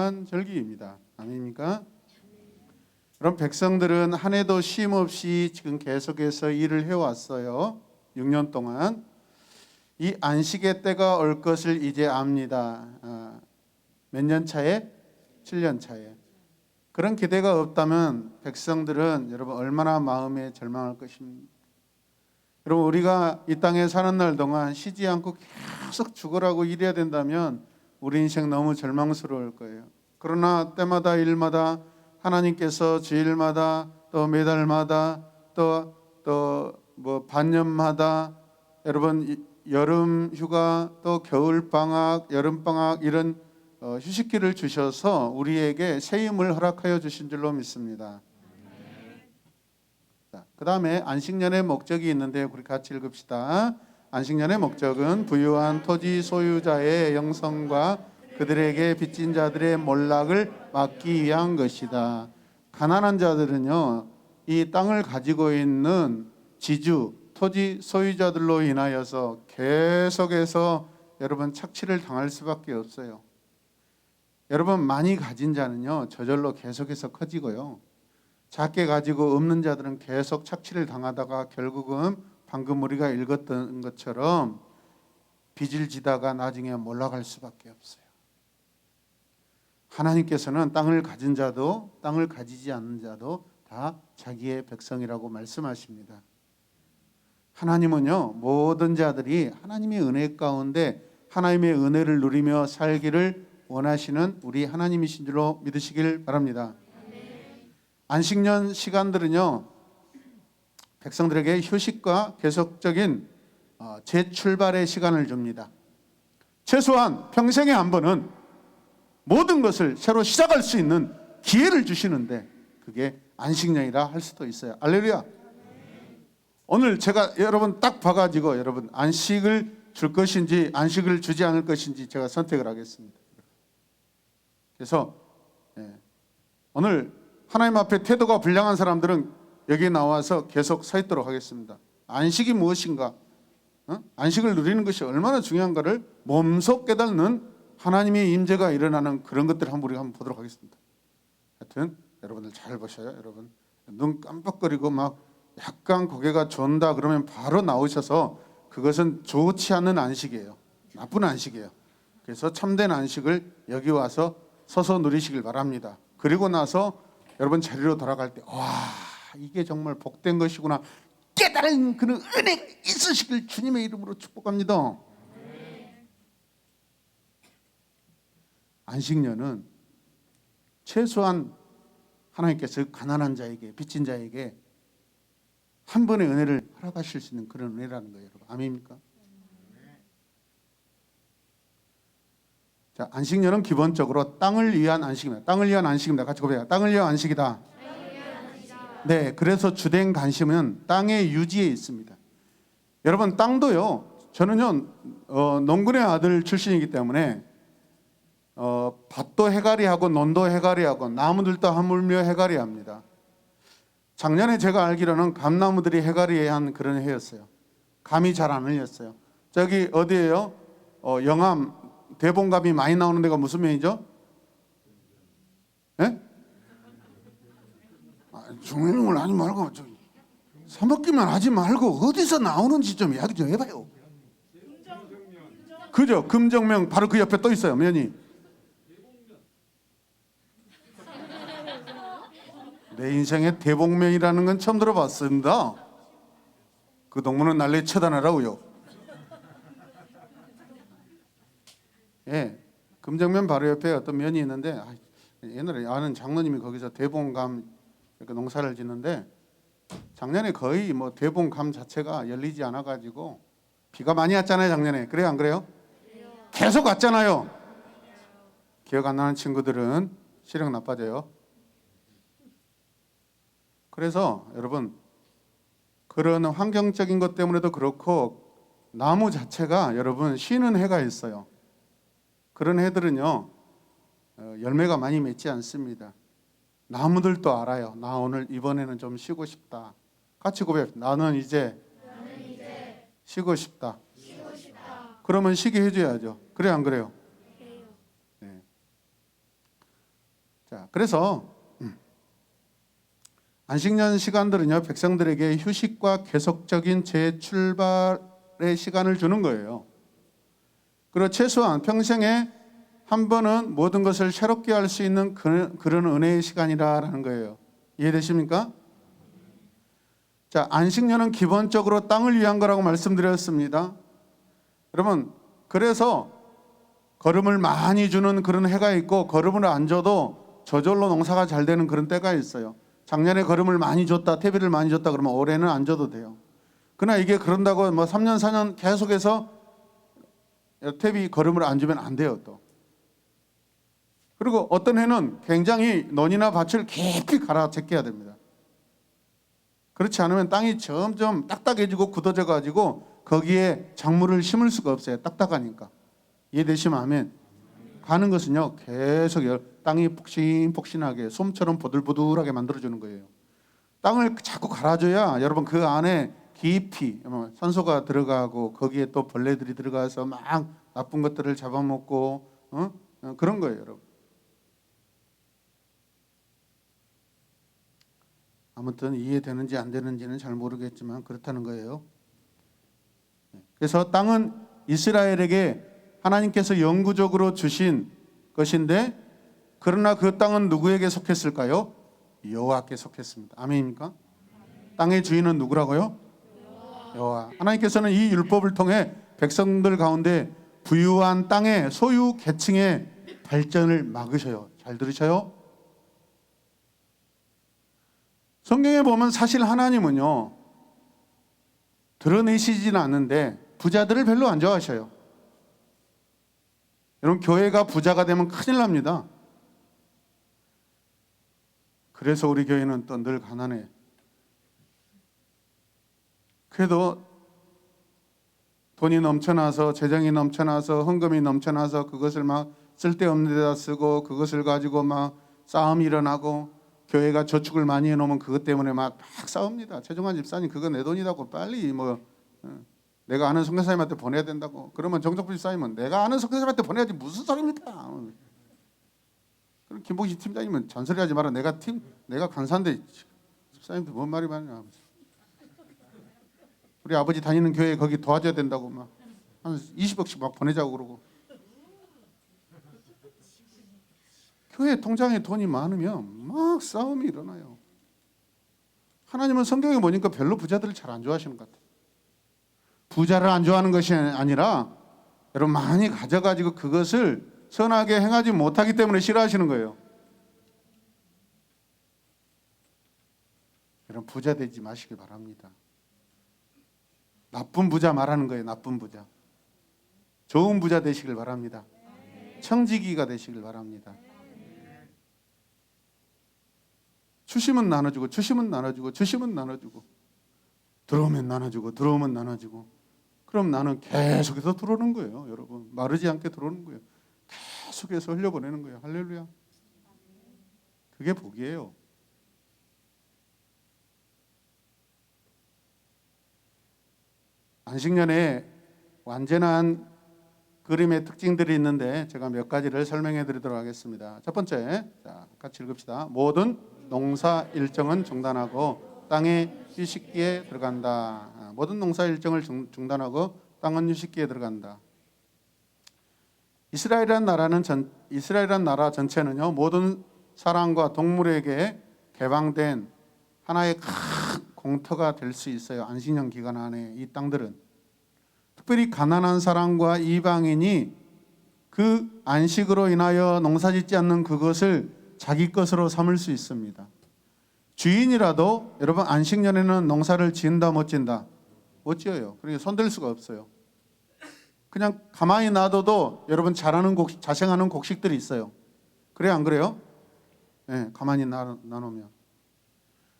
중요한 절기입니다. 아닙니까? 그럼 백성들은 한 해도 쉼 없이 지금 계속해서 일을 해왔어요. 6년 동안. 이 안식의 때가 올 것을 이제 압니다. 몇 년 차에? 7년 차에. 그런 기대가 없다면 백성들은 여러분 얼마나 마음에 절망할 것입니까? 여러분 우리가 이 땅에 사는 날 동안 쉬지 않고 계속 죽으라고 일해야 된다면 우리 인생 너무 절망스러울 거예요. 그러나 때마다 일마다 하나님께서 주일마다 또 매달마다 또 뭐 반년마다 여러분 여름 휴가 또 겨울 방학, 여름 방학 이런 휴식기를 주셔서 우리에게 새 힘을 허락하여 주신 줄로 믿습니다. 그 다음에 안식년의 목적이 있는데 우리 같이 읽읍시다. 안식년의 목적은 부유한 토지 소유자의 영성과 그들에게 빚진 자들의 몰락을 막기 위한 것이다. 가난한 자들은요, 이 땅을 가지고 있는 지주, 토지 소유자들로 인하여서 계속해서 여러분 착취를 당할 수밖에 없어요. 여러분 많이 가진 자는요, 저절로 계속해서 커지고요. 작게 가지고 없는 자들은 계속 착취를 당하다가 결국은 방금 우리가 읽었던 것처럼 빚을 지다가 나중에 몰락할 수밖에 없어요. 하나님께서는 땅을 가진 자도 땅을 가지지 않는 자도 다 자기의 백성이라고 말씀하십니다. 하나님은요, 모든 자들이 하나님의 은혜 가운데 하나님의 은혜를 누리며 살기를 원하시는 우리 하나님이신 줄로 믿으시길 바랍니다. 안식년 시간들은요, 백성들에게 휴식과 계속적인 재출발의 시간을 줍니다. 최소한 평생에 한 번은 모든 것을 새로 시작할 수 있는 기회를 주시는데 그게 안식년이라 할 수도 있어요. 할렐루야. 오늘 제가 여러분 딱 봐가지고 여러분 안식을 줄 것인지 안식을 주지 않을 것인지 제가 선택을 하겠습니다. 그래서 오늘 하나님 앞에 태도가 불량한 사람들은 여기 나와서 계속 서 있도록 하겠습니다. 안식이 무엇인가? 안식을 누리는 것이 얼마나 중요한가를 몸소 깨닫는 하나님의 임재가 일어나는 그런 것들을 우리가 한번 보도록 하겠습니다. 하여튼 여러분들 잘 보셔요. 여러분 눈 깜빡거리고 막 약간 고개가 존다 그러면 바로 나오셔서 그것은 좋지 않은 안식이에요. 나쁜 안식이에요. 그래서 참된 안식을 여기 와서 서서 누리시길 바랍니다. 그리고 나서 여러분 자리로 돌아갈 때 와, 이게 정말 복된 것이구나 깨달은 그런 은혜가 있으시길 주님의 이름으로 축복합니다. 안식년은 최소한 하나님께서 가난한 자에게 빚진 자에게 한 번의 은혜를 허락하실 수 있는 그런 은혜라는 거예요. 여러분 아멘입니까? 자, 안식년은 기본적으로 땅을 위한 안식입니다. 땅을 위한 안식입니다. 같이 고백해요. 땅을 위한 안식이다. 네, 그래서 주된 관심은 땅의 유지에 있습니다. 여러분 땅도요, 저는요 농군의 아들 출신이기 때문에 밭도 해가리하고 논도 해가리하고 나무들도 하물며 해가리합니다. 작년에 제가 알기로는 감나무들이 해가리한 그런 해였어요. 감이 잘 안 흘렸어요. 저기 어디예요? 영암 대봉감이 많이 나오는 데가 무슨 면이죠? 예? 중요한 하지 말고 사먹기만 하지 말고 어디서 나오는지 좀 이야기 좀 해봐요. 그죠? 금정면 바로 그 옆에 또 있어요. 면이. 내 인생에 대봉면이라는 건 처음 들어봤습니다. 그 동무는 날래 쳐다내라고요. 예, 금정면 바로 옆에 어떤 면이 있는데 옛날에 아는 장로님이 거기서 대봉감 이렇게 농사를 짓는데 작년에 거의 뭐 대봉감 자체가 열리지 않아 가지고 비가 많이 왔잖아요. 작년에. 그래요 안 그래요? 계속 왔잖아요. 기억 안 나는 친구들은 시력 나빠져요. 그래서 여러분 그런 환경적인 것 때문에도 그렇고 나무 자체가 여러분 쉬는 해가 있어요. 그런 해들은요 열매가 많이 맺지 않습니다. 나무들도 알아요. 나 오늘 이번에는 좀 쉬고 싶다. 같이 고백합시다. 나는 이제 쉬고 싶다. 그러면 쉬게 해줘야죠. 그래 안 그래요? 네. 자, 그래서 안식년 시간들은요, 백성들에게 휴식과 계속적인 재출발의 시간을 주는 거예요. 그리고 최소한 평생에 한 번은 모든 것을 새롭게 할 수 있는 그런 은혜의 시간이라는 거예요. 이해되십니까? 자, 안식년은 기본적으로 땅을 위한 거라고 말씀드렸습니다. 여러분, 그래서 거름을 많이 주는 그런 해가 있고, 거름을 안 줘도 저절로 농사가 잘 되는 그런 때가 있어요. 작년에 거름을 많이 줬다, 퇴비를 많이 줬다 그러면 올해는 안 줘도 돼요. 그러나 이게 그런다고 뭐 3년 4년 계속해서 퇴비 거름을 안 주면 안 돼요 또. 그리고 어떤 해는 굉장히 논이나 밭을 깊이 갈아 제껴야 됩니다. 그렇지 않으면 땅이 점점 딱딱해지고 굳어져 가지고 거기에 작물을 심을 수가 없어요. 딱딱하니까. 이해되시면 아멘. 가는 것은요, 계속 땅이 폭신폭신하게 솜처럼 보들보들하게 만들어주는 거예요. 땅을 자꾸 갈아줘야 여러분 그 안에 깊이 산소가 들어가고 거기에 또 벌레들이 들어가서 막 나쁜 것들을 잡아먹고 그런 거예요, 여러분. 아무튼 이해되는지 안 되는지는 잘 모르겠지만 그렇다는 거예요. 그래서 땅은 이스라엘에게 하나님께서 영구적으로 주신 것인데, 그러나 그 땅은 누구에게 속했을까요? 여호와께 속했습니다. 아멘입니까? 땅의 주인은 누구라고요? 여호와. 하나님께서는 이 율법을 통해 백성들 가운데 부유한 땅의 소유 계층의 발전을 막으셔요. 잘 들으셔요? 성경에 보면 사실 하나님은요, 드러내시지는 않는데 부자들을 별로 안 좋아하셔요. 여러분, 교회가 부자가 되면 큰일 납니다. 그래서 우리 교회는 또 늘 가난해. 그래도 돈이 넘쳐나서, 재정이 넘쳐나서, 헌금이 넘쳐나서 그것을 막 쓸데없는 데다 쓰고, 그것을 가지고 막 싸움이 일어나고, 교회가 저축을 많이 해놓으면 그것 때문에 막 싸웁니다. 최종환 집사님 그거 내 돈이라고 빨리 내가 아는 선교사님한테 보내야 된다고. 그러면 정덕부 집사님은 내가 아는 선교사님한테 보내야지 무슨 소리입니까? 그럼 김봉식 팀장님은 잔소리하지 마라. 내가 간사인데 집사님도 뭔 말이 많냐. 우리 아버지 다니는 교회 거기 도와줘야 된다고 막 한 20억씩 막 보내자고 그러고. 교회 통장에 돈이 많으면 막 싸움이 일어나요. 하나님은 성경에 보니까 별로 부자들을 잘 안 좋아하시는 것 같아요. 부자를 안 좋아하는 것이 아니라 여러분 많이 가져가지고 그것을 선하게 행하지 못하기 때문에 싫어하시는 거예요. 여러분 부자 되지 마시길 바랍니다. 나쁜 부자 말하는 거예요. 나쁜 부자. 좋은 부자 되시길 바랍니다. 청지기가 되시길 바랍니다. 주시면 나눠주고, 주시면 나눠주고, 주시면 나눠주고, 들어오면 나눠주고, 들어오면 나눠주고. 그럼 나는 계속해서 들어오는 거예요. 여러분 마르지 않게 들어오는 거예요. 계속해서 흘려보내는 거예요. 할렐루야. 그게 복이에요. 안식년에 완전한 그림의 특징들이 있는데 제가 몇 가지를 설명해 드리도록 하겠습니다. 첫 번째, 자, 같이 읽읍시다. 모든 농사 일정은 중단하고 땅에 휴식기에 들어간다. 모든 농사 일정을 중단하고 땅은 휴식기에 들어간다. 이스라엘이란 나라 전체는요, 모든 사람과 동물에게 개방된 하나의 큰 공터가 될 수 있어요. 안식년 기간 안에 이 땅들은. 특별히 가난한 사람과 이방인이 그 안식으로 인하여 농사짓지 않는 그것을 자기 것으로 삼을 수 있습니다. 주인이라도 여러분 안식년에는 농사를 지은다 못 지은다? 못 지어요. 그러니까 손댈 수가 없어요. 그냥 가만히 놔둬도 여러분 자생하는 곡식들이 있어요. 그래요 안 그래요? 네, 가만히 놔놓으면.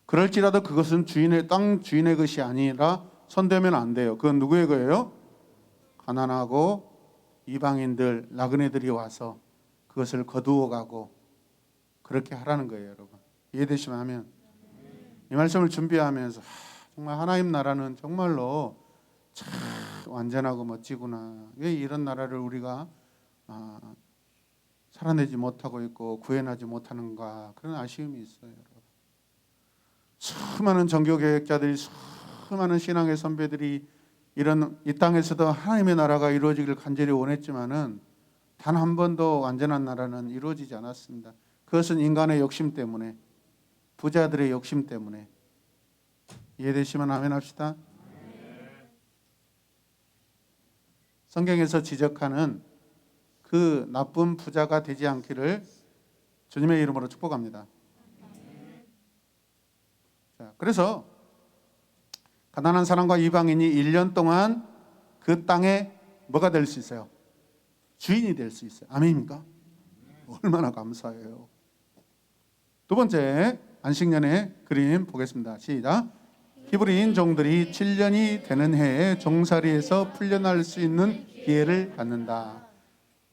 그럴지라도 그것은 땅 주인의 것이 아니라 손대면 안 돼요. 그건 누구의 거예요? 가난하고 이방인들, 나그네들이 와서 그것을 거두어 가고 그렇게 하라는 거예요, 여러분. 이해되시면 하면. 이 말씀을 준비하면서 정말 하나님 나라는 정말로 참 완전하고 멋지구나. 왜 이런 나라를 우리가 살아내지 못하고 있고 구해나지 못하는가, 그런 아쉬움이 있어요. 수많은 종교개혁자들이, 수많은 신앙의 선배들이 이런 이 땅에서도 하나님의 나라가 이루어지길 간절히 원했지만은 단 한 번도 완전한 나라는 이루어지지 않았습니다. 그것은 인간의 욕심 때문에, 부자들의 욕심 때문에. 이해되시면 아멘 합시다. 성경에서 지적하는 그 나쁜 부자가 되지 않기를 주님의 이름으로 축복합니다. 자, 그래서 가난한 사람과 이방인이 1년 동안 그 땅에 뭐가 될 수 있어요? 주인이 될 수 있어요. 아멘입니까? 얼마나 감사해요. 두 번째, 안식년의 그림 보겠습니다. 시작. 히브리인 종들이 7년이 되는 해에 종살이에서 풀려날 수 있는 기회를 갖는다.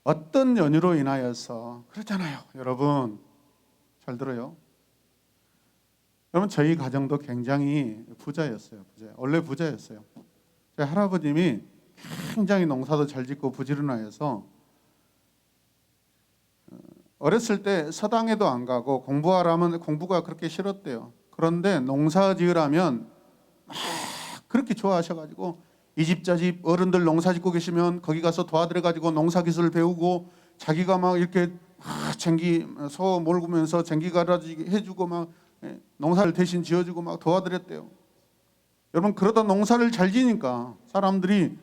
어떤 연유로 인하여서, 그렇잖아요. 여러분 잘 들어요. 여러분, 저희 가정도 굉장히 부자였어요. 원래 부자였어요. 저희 할아버님이 굉장히 농사도 잘 짓고 부지런하여서 어렸을 때 서당에도 안 가고 공부하라면 공부가 그렇게 싫었대요. 그런데 농사 지으라면 막 그렇게 좋아하셔가지고 이 집 저 집 어른들 농사 짓고 계시면 거기 가서 도와드려가지고 농사 기술 배우고, 자기가 막 이렇게 쟁기 소 몰구면서 쟁기 갈아주기 해주고 막 농사를 대신 지어주고 막 도와드렸대요. 여러분, 그러다 농사를 잘 지니까 사람들이,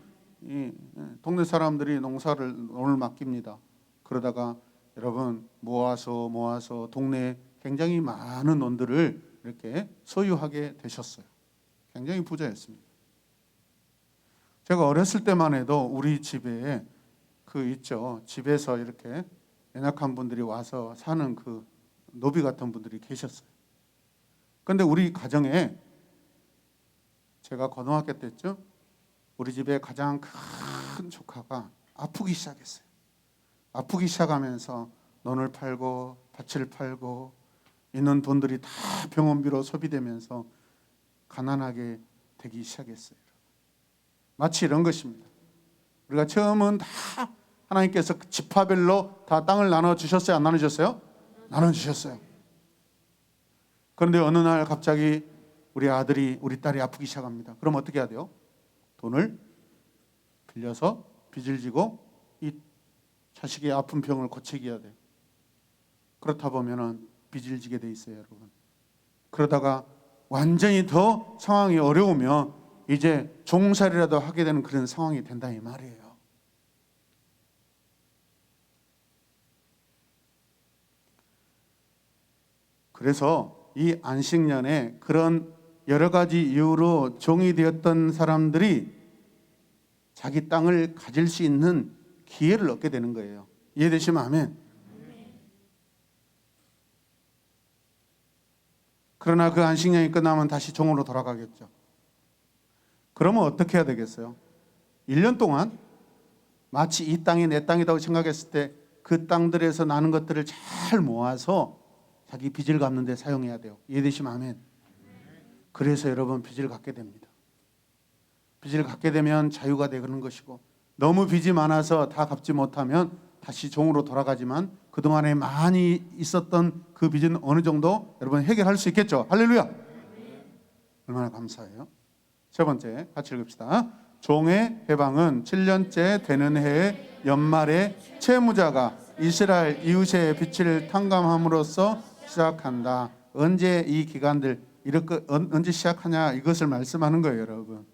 동네 사람들이 농을 맡깁니다. 그러다가 여러분 모아서 동네에 굉장히 많은 논들을 이렇게 소유하게 되셨어요. 굉장히 부자였습니다. 제가 어렸을 때만 해도 우리 집에 집에서 이렇게 연약한 분들이 와서 사는 그 노비 같은 분들이 계셨어요. 그런데 우리 가정에, 제가 고등학교 때쯤 우리 집에 가장 큰 조카가 아프기 시작했어요. 아프기 시작하면서 논을 팔고 밭을 팔고 있는 돈들이 다 병원비로 소비되면서 가난하게 되기 시작했어요. 마치 이런 것입니다. 우리가 처음은 다 하나님께서 지파별로 다 땅을 나눠주셨어요? 안 나눠주셨어요? 나눠주셨어요. 그런데 어느 날 갑자기 우리 아들이, 우리 딸이 아프기 시작합니다. 그럼 어떻게 해야 돼요? 돈을 빌려서 빚을 지고 이 자식의 아픈 병을 고치게 해야 돼요. 그렇다 보면은 빚을 지게 돼 있어요, 여러분. 그러다가 완전히 더 상황이 어려우면 이제 종살이라도 하게 되는 그런 상황이 된다 이 말이에요. 그래서 이 안식년에 그런 여러 가지 이유로 종이 되었던 사람들이 자기 땅을 가질 수 있는 기회를 얻게 되는 거예요. 이해되시면 아멘. 그러나 그 안식년이 끝나면 다시 종으로 돌아가겠죠. 그러면 어떻게 해야 되겠어요? 1년 동안 마치 이 땅이 내 땅이라고 생각했을 때 그 땅들에서 나는 것들을 잘 모아서 자기 빚을 갚는 데 사용해야 돼요. 이해되시면 아멘. 그래서 여러분 빚을 갚게 됩니다. 빚을 갚게 되면 자유가 되는 것이고, 너무 빚이 많아서 다 갚지 못하면 다시 종으로 돌아가지만 그동안에 많이 있었던 그 빚은 어느 정도 여러분 해결할 수 있겠죠. 할렐루야. 얼마나 감사해요. 세 번째 같이 읽읍시다. 종의 해방은 7년째 되는 해의 연말에 채무자가 이스라엘 이웃의 빚을 탕감함으로써 시작한다. 언제 이 기간들 이렇게 언제 시작하냐, 이것을 말씀하는 거예요, 여러분.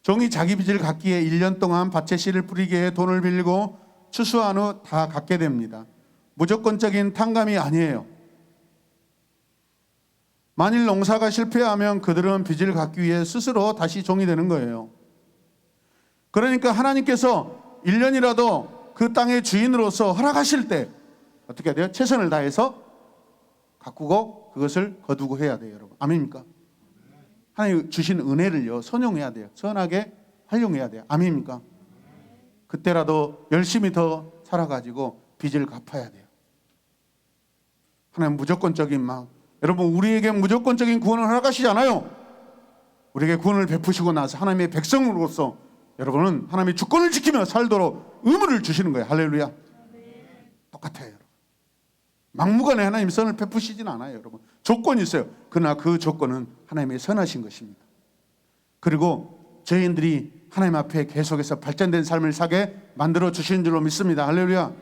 종이 자기 빚을 갚기에 1년 동안 밭에 씨를 뿌리게 해 돈을 빌리고 추수한 후 다 갚게 됩니다. 무조건적인 탕감이 아니에요. 만일 농사가 실패하면 그들은 빚을 갚기 위해 스스로 다시 종이 되는 거예요. 그러니까 하나님께서 1년이라도 그 땅의 주인으로서 허락하실 때 어떻게 해야 돼요? 최선을 다해서 가꾸고 그것을 거두고 해야 돼요, 여러분. 아멘입니까? 하나님 주신 은혜를요, 선용해야 돼요. 선하게 활용해야 돼요. 아멘입니까? 그때라도 열심히 더 살아가지고 빚을 갚아야 돼요. 하나님 무조건적인 여러분, 우리에게 무조건적인 구원을 허락하시잖아요. 우리에게 구원을 베푸시고 나서 하나님의 백성으로서 여러분은 하나님의 주권을 지키며 살도록 의무를 주시는 거예요. 할렐루야. 똑같아요, 여러분. 막무가내 하나님이 선을 베푸시진 않아요, 여러분. 조건이 있어요. 그러나 그 조건은 하나님의 선하신 것입니다. 그리고 저희들이 하나님 앞에 계속해서 발전된 삶을 사게 만들어 주시는 줄로 믿습니다. 할렐루야.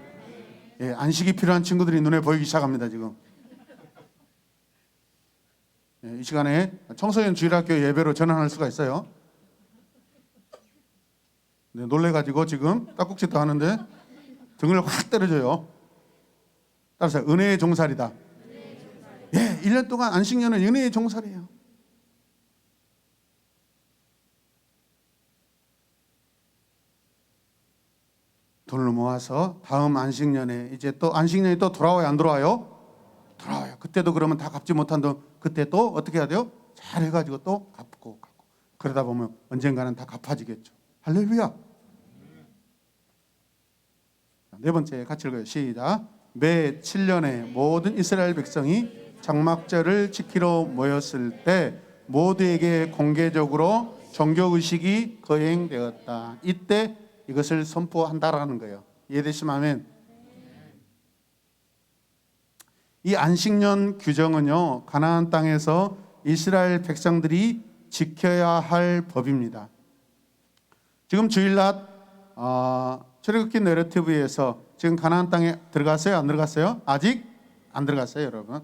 예, 안식이 필요한 친구들이 눈에 보이기 시작합니다, 지금. 예, 이 시간에 청소년 주일학교 예배로 전환할 수가 있어요. 네, 놀래가지고 지금 딱꼭짓도 하는데 등을 확 때려줘요. 따라서 은혜의 종살이다. 예, 1년 동안 안식년은 은혜의 종살이에요. 돈을 모아서 다음 안식년에 이제 또 안식년이 또 돌아와요, 안 돌아와요? 돌아와요. 그때도 그러면 다 갚지 못한 돈 그때 또 어떻게 해야 돼요? 잘 해가지고 또 갚고 그러다 보면 언젠가는 다 갚아지겠죠. 할렐루야. 네 번째 같이 읽어요. 시작. 매 7년에 모든 이스라엘 백성이 장막절을 지키러 모였을 때 모두에게 공개적으로 종교의식이 거행되었다. 이때 이것을 선포한다라는 거예요. 이해되시면 아멘. 이 안식년 규정은요, 가나안 땅에서 이스라엘 백성들이 지켜야 할 법입니다. 지금 주일날 출애굽기 내러티브에서 지금 가나안 땅에 들어갔어요? 안 들어갔어요? 아직 안 들어갔어요, 여러분.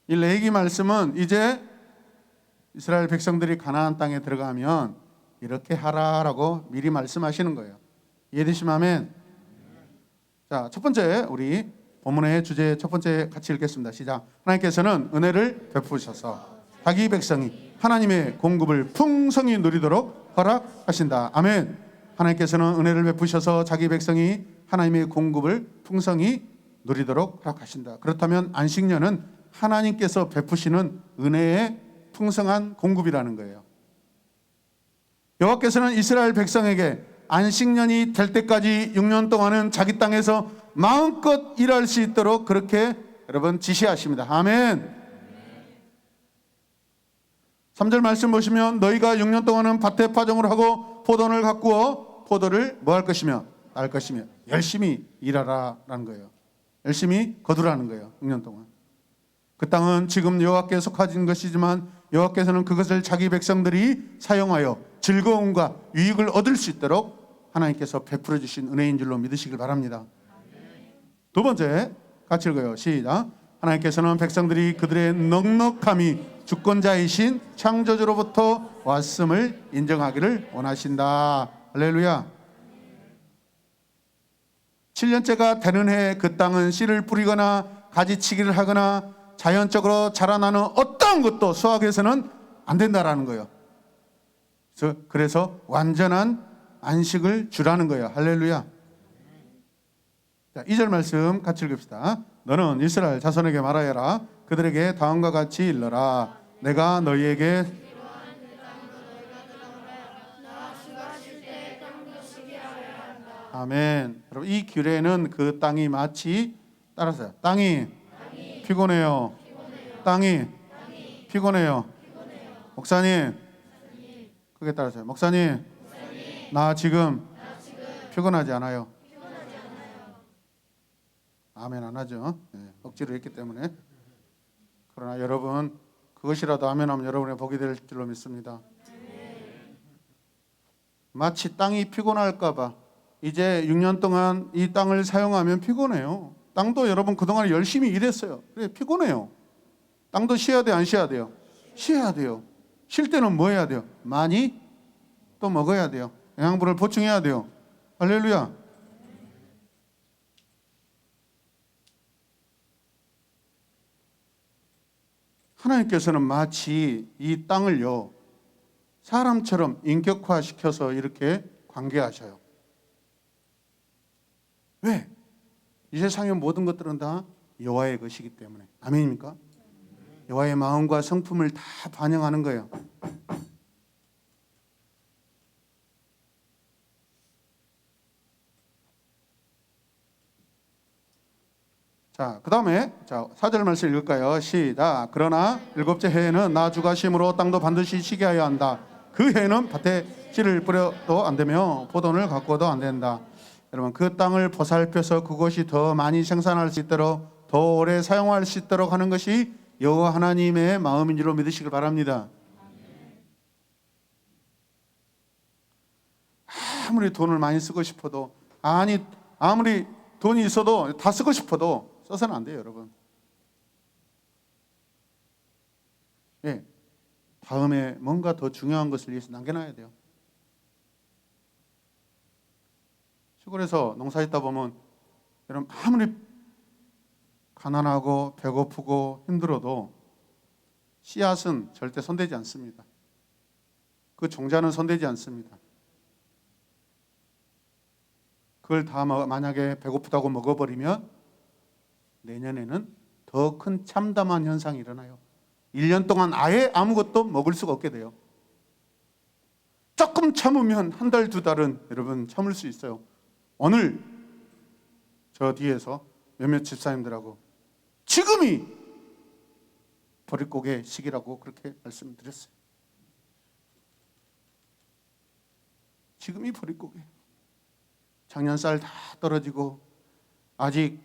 이 레위기 말씀은 이제 이스라엘 백성들이 가나안 땅에 들어가면 이렇게 하라라고 미리 말씀하시는 거예요. 이해되시면 아멘. 자, 첫 번째 우리 본문의 주제 첫 번째 같이 읽겠습니다. 시작. 하나님께서는 은혜를 베푸셔서 자기 백성이 하나님의 공급을 풍성히 누리도록 허락하신다. 아멘. 하나님께서는 은혜를 베푸셔서 자기 백성이 하나님의 공급을 풍성히 누리도록 허락하신다. 그렇다면 안식년은 하나님께서 베푸시는 은혜의 풍성한 공급이라는 거예요. 여호와께서는 이스라엘 백성에게 안식년이 될 때까지 6년 동안은 자기 땅에서 마음껏 일할 수 있도록 그렇게 여러분 지시하십니다. 아멘. 3절 말씀 보시면 너희가 6년 동안은 밭에 파종을 하고 포도원을 가꾸어 포도를 뭐 할 것이며 날 것이며 열심히 일하라라는 거예요. 열심히 거두라는 거예요. 6년 동안. 그 땅은 지금 여호와께 속하진 것이지만 여호와께서는 그것을 자기 백성들이 사용하여 즐거움과 유익을 얻을 수 있도록 하나님께서 베풀어 주신 은혜인 줄로 믿으시길 바랍니다. 두 번째 같이 읽어요. 시작. 하나님께서는 백성들이 그들의 넉넉함이 주권자이신 창조주로부터 왔음을 인정하기를 원하신다. 할렐루야. 7년째가 되는 해 그 땅은 씨를 뿌리거나 가지치기를 하거나 자연적으로 자라나는 어떤 것도 수확해서는 안 된다라는 거예요. 그래서 완전한 안식을 주라는 거예요. 할렐루야. 자, 2절 말씀 같이 읽읍시다. 너는 이스라엘 자손에게 말하여라. 그들에게 다음과 같이 일러라. 내가 너희에게 아멘. 여러분 이 규례는 그 땅이 마치 따라서요. 땅이 피곤해요. 땅이 피곤해요. 목사님 그게 따라서요. 목사님 나 지금 피곤하지 않아요. 아멘 안 하죠. 네, 억지로 했기 때문에. 그러나 여러분 그것이라도 아멘하면 여러분의 복이 될 줄로 믿습니다. 마치 땅이 피곤할까 봐 이제 6년 동안 이 땅을 사용하면 피곤해요. 땅도 여러분 그동안 열심히 일했어요. 그래 피곤해요. 땅도 쉬어야 돼요? 안 쉬어야 돼요? 쉬어야 돼요. 쉴 때는 뭐 해야 돼요? 많이 또 먹어야 돼요. 영양분을 보충해야 돼요. 할렐루야. 하나님께서는 마치 이 땅을요 사람처럼 인격화시켜서 이렇게 관계하셔요. 왜? 이 세상의 모든 것들은 다 여호와의 것이기 때문에. 아멘입니까? 여호와의 마음과 성품을 다 반영하는 거예요. 자, 그 다음에 4절 말씀 읽을까요? 시작. 그러나 일곱째 해에는 나 주가 심으로 땅도 반드시 쉬게 하여야 한다. 그 해에는 밭에 씨를 뿌려도 안 되며 포도원을 가꾸어도 안 된다. 여러분 그 땅을 보살펴서 그곳이 더 많이 생산할 수 있도록 더 오래 사용할 수 있도록 하는 것이 여호와 하나님의 마음인 줄로 믿으시길 바랍니다. 아무리 돈을 많이 쓰고 싶어도 아무리 돈이 있어도 다 쓰고 싶어도 써서는 안 돼요, 여러분. 예, 다음에 뭔가 더 중요한 것을 위해서 남겨놔야 돼요. 시골에서 농사짓다 보면 여러분 아무리 가난하고 배고프고 힘들어도 씨앗은 절대 손대지 않습니다. 그 종자는 손대지 않습니다. 그걸 다 만약에 배고프다고 먹어버리면 내년에는 더 큰 참담한 현상이 일어나요. 1년 동안 아예 아무것도 먹을 수가 없게 돼요. 조금 참으면 한 달, 두 달은 여러분 참을 수 있어요. 오늘 저 뒤에서 몇몇 집사님들하고 지금이 보릿고개 시기라고 그렇게 말씀드렸어요. 지금이 보릿고개. 작년 쌀 다 떨어지고 아직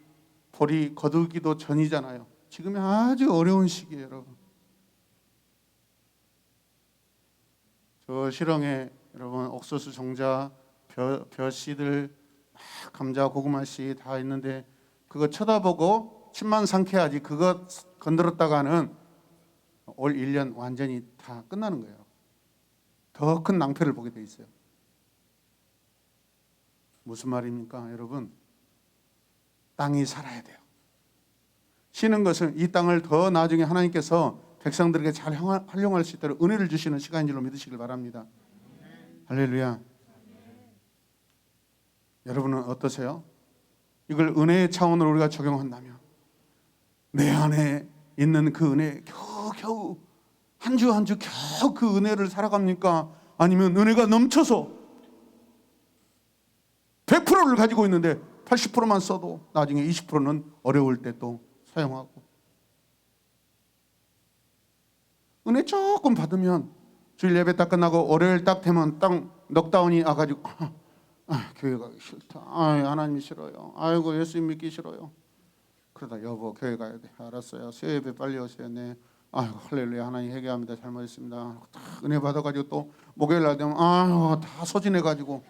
보리 거두기도 전이잖아요. 지금이 아주 어려운 시기예요, 여러분. 저 실ong에 여러분 옥수수 종자, 벼씨들, 감자, 고구마 씨 다 있는데 그거 쳐다보고 침만 삼켜야지 그거 건드렸다가는 올 1년 완전히 다 끝나는 거예요. 더 큰 낭패를 보게 돼 있어요. 무슨 말입니까, 여러분? 땅이 살아야 돼요. 쉬는 것은 이 땅을 더 나중에 하나님께서 백성들에게 잘 활용할 수 있도록 은혜를 주시는 시간인 줄로 믿으시길 바랍니다. 할렐루야. 여러분은 어떠세요? 이걸 은혜의 차원으로 우리가 적용한다면 내 안에 있는 그 은혜 겨우 한 주 한 주 겨우 그 은혜를 살아갑니까? 아니면 은혜가 넘쳐서 100%를 가지고 있는데 80%만 써도 나중에 20%는 어려울 때 또 사용하고, 은혜 조금 받으면 주일 예배 딱 끝나고 월요일 딱 되면 딱 넉다운이 와가지고 교회 가기 싫다. 하나님이 싫어요. 아이고 예수님 믿기 싫어요. 그러다 여보 교회 가야 돼. 알았어요. 수요 예배 빨리 오세요. 네. 아이고 할렐루야 하나님 회개합니다. 잘못했습니다. 다 은혜 받아가지고 또 목요일 날 되면 다 소진해가지고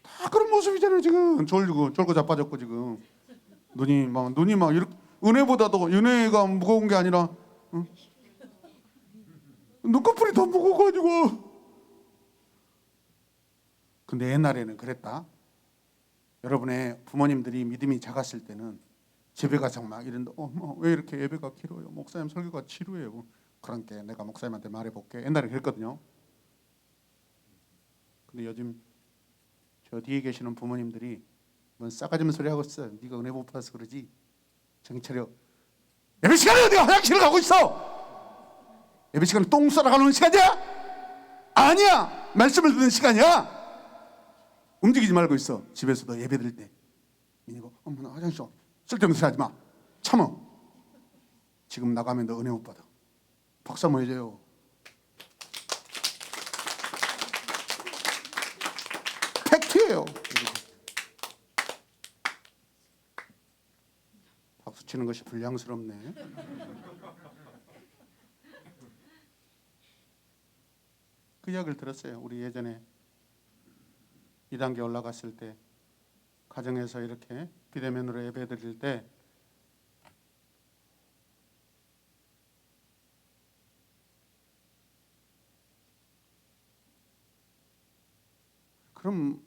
다 그런 모습이잖아요. 지금 졸고 자빠졌고 지금 눈이 막 이렇게 은혜보다도 은혜가 무거운 게 아니라 눈꺼풀이 더 무거워가지고. 근데 옛날에는 그랬다. 여러분의 부모님들이 믿음이 작았을 때는 집에 가서 막 이런데 왜 이렇게 예배가 길어요? 목사님 설교가 지루해요. 그러니까 내가 목사님한테 말해볼게. 옛날에 그랬거든요. 근데 요즘 저 뒤에 계시는 부모님들이 뭔 싸가지 없는 소리 하고 있어. 네가 은혜 못 받아서 그러지. 정신 차려. 예배 시간에 어디가 화장실을 가고 있어? 예배 시간은 똥 싸러 가는 시간이야? 아니야. 말씀을 듣는 시간이야. 움직이지 말고 있어. 집에서도 예배 드릴 때 이거 나 화장실 쓸데없는 소리 하지 마. 참어. 지금 나가면 너 은혜 못 받아. 박수 한번 해줘요. 팩트예요. 박수 치는 것이 불량스럽네. 그 이야기를 들었어요. 우리 예전에 2단계 올라갔을 때 가정에서 이렇게 비대면으로 예배 드릴 때 그럼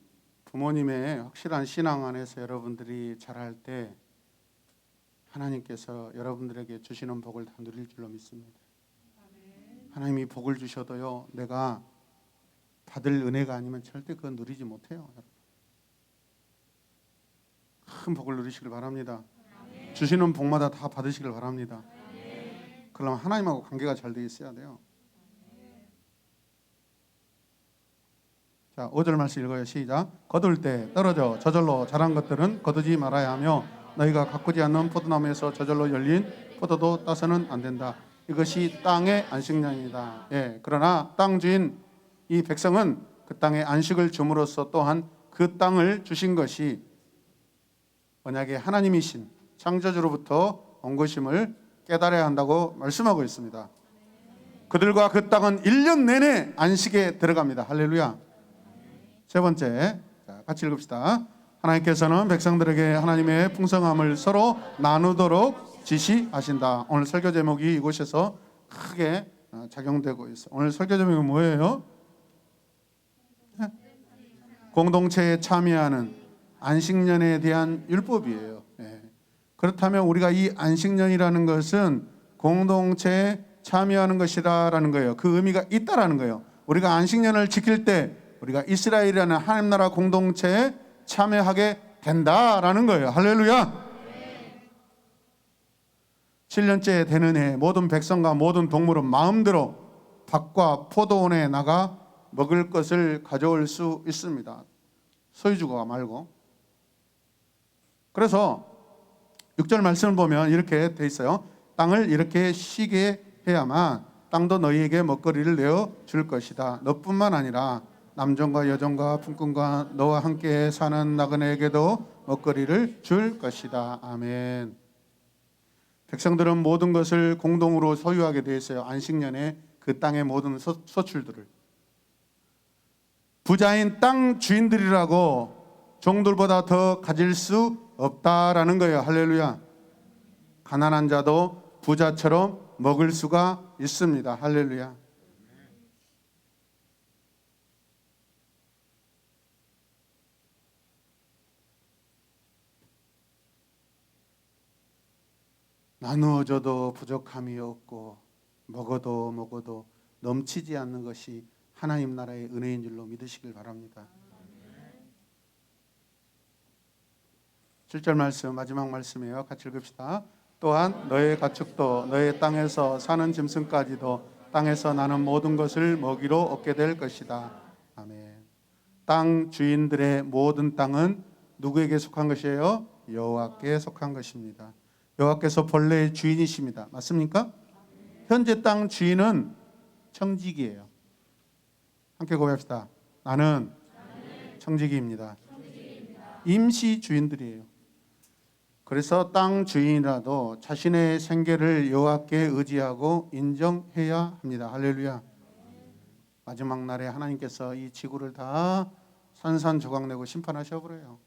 부모님의 확실한 신앙 안에서 여러분들이 자랄 때 하나님께서 여러분들에게 주시는 복을 다 누릴 줄로 믿습니다. 하나님이 복을 주셔도요, 내가 받을 은혜가 아니면 절대 그건 누리지 못해요. 큰 복을 누리시길 바랍니다. 주시는 복마다 다 받으시길 바랍니다. 그러면 하나님하고 관계가 잘 돼 있어야 돼요. 자, 5절 말씀 읽어요. 시작. 거둘 때 떨어져 저절로 자란 것들은 거두지 말아야 하며 너희가 가꾸지 않는 포도나무에서 저절로 열린 포도도 따서는 안 된다. 이것이 땅의 안식년이다. 예, 그러나 땅 주인 이 백성은 그 땅에 안식을 줌으로써 또한 그 땅을 주신 것이 언약의 하나님이신 창조주로부터 온 것임을 깨달아야 한다고 말씀하고 있습니다. 그들과 그 땅은 1년 내내 안식에 들어갑니다. 할렐루야. 세 번째, 같이 읽읍시다. 하나님께서는 백성들에게 하나님의 풍성함을 서로 나누도록 지시하신다. 오늘 설교 제목이 이곳에서 크게 작용되고 있어요. 오늘 설교 제목이 뭐예요? 공동체에 참여하는 안식년에 대한 율법이에요. 그렇다면 우리가 이 안식년이라는 것은 공동체에 참여하는 것이라는 거예요. 그 의미가 있다라는 거예요. 우리가 안식년을 지킬 때 우리가 이스라엘이라는 하나님 나라 공동체에 참여하게 된다라는 거예요. 할렐루야. 7년째 되는 해 모든 백성과 모든 동물은 마음대로 밭과 포도원에 나가 먹을 것을 가져올 수 있습니다. 소유주가 말고. 그래서 6절 말씀을 보면 이렇게 돼 있어요. 땅을 이렇게 쉬게 해야만 땅도 너희에게 먹거리를 내어 줄 것이다. 너뿐만 아니라 남종과 여종과 품꾼과 너와 함께 사는 나그네에게도 먹거리를 줄 것이다. 아멘. 백성들은 모든 것을 공동으로 소유하게 되어 있어요. 안식년에 그 땅의 모든 소출들을. 부자인 땅 주인들이라고 종들보다 더 가질 수 없다라는 거예요. 할렐루야. 가난한 자도 부자처럼 먹을 수가 있습니다. 할렐루야. 나누어줘도 부족함이 없고 먹어도 넘치지 않는 것이 하나님 나라의 은혜인 줄로 믿으시길 바랍니다. 7절 말씀, 마지막 말씀이에요. 같이 읽읍시다. 또한 너의 가축도 너의 땅에서 사는 짐승까지도 땅에서 나는 모든 것을 먹이로 얻게 될 것이다. 아멘. 땅 주인들의 모든 땅은 누구에게 속한 것이에요? 여호와께 속한 것입니다. 여호와께서 본래의 주인이십니다. 맞습니까? 현재 땅 주인은 청지기예요. 함께 고백합시다. 나는 청지기입니다. 임시 주인들이에요. 그래서 땅 주인이라도 자신의 생계를 여호와께 의지하고 인정해야 합니다. 할렐루야. 마지막 날에 하나님께서 이 지구를 다 산산조각내고 심판하셔 버려요.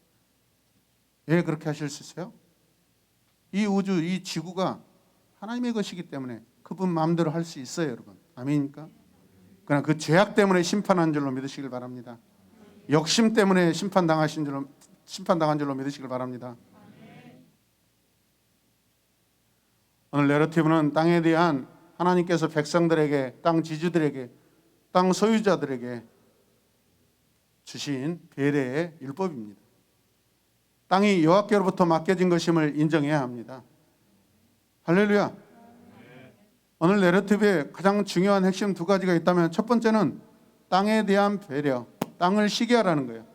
왜 그렇게 하실 수 있어요? 이 우주, 이 지구가 하나님의 것이기 때문에 그분 마음대로 할 수 있어요, 여러분. 아멘입니까? 그러나 그 죄악 때문에 심판한 줄로 믿으시길 바랍니다. 욕심 때문에 심판당한 줄로 믿으시길 바랍니다. 오늘 내러티브는 땅에 대한 하나님께서 백성들에게, 땅 지주들에게, 땅 소유자들에게 주신 배례의 율법입니다. 땅이 여호와께로부터 맡겨진 것임을 인정해야 합니다. 할렐루야. 오늘 내러티브에 가장 중요한 핵심 두 가지가 있다면 첫 번째는 땅에 대한 배려, 땅을 쉬게 하라는 거예요.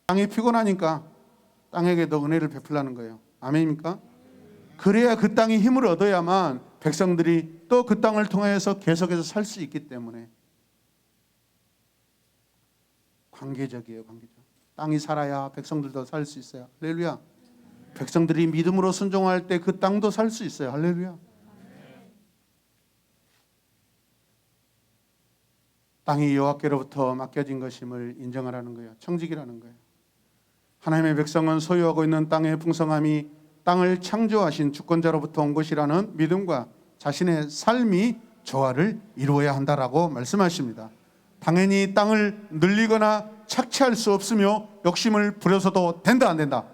땅이 피곤하니까 땅에게도 은혜를 베풀라는 거예요. 아멘입니까? 그래야 그 땅이 힘을 얻어야만 백성들이 또 그 땅을 통해서 계속해서 살 수 있기 때문에 관계적이에요. 관계적. 땅이 살아야 백성들도 살 수 있어요. 할렐루야. 백성들이 믿음으로 순종할 때 그 땅도 살 수 있어요. 할렐루야. 땅이 여호와께로부터 맡겨진 것임을 인정하라는 거예요. 청지기라는 거예요. 하나님의 백성은 소유하고 있는 땅의 풍성함이 땅을 창조하신 주권자로부터 온 것이라는 믿음과 자신의 삶이 조화를 이루어야 한다라고 말씀하십니다. 당연히 땅을 늘리거나 착취할 수 없으며 욕심을 부려서도 된다 안 된다?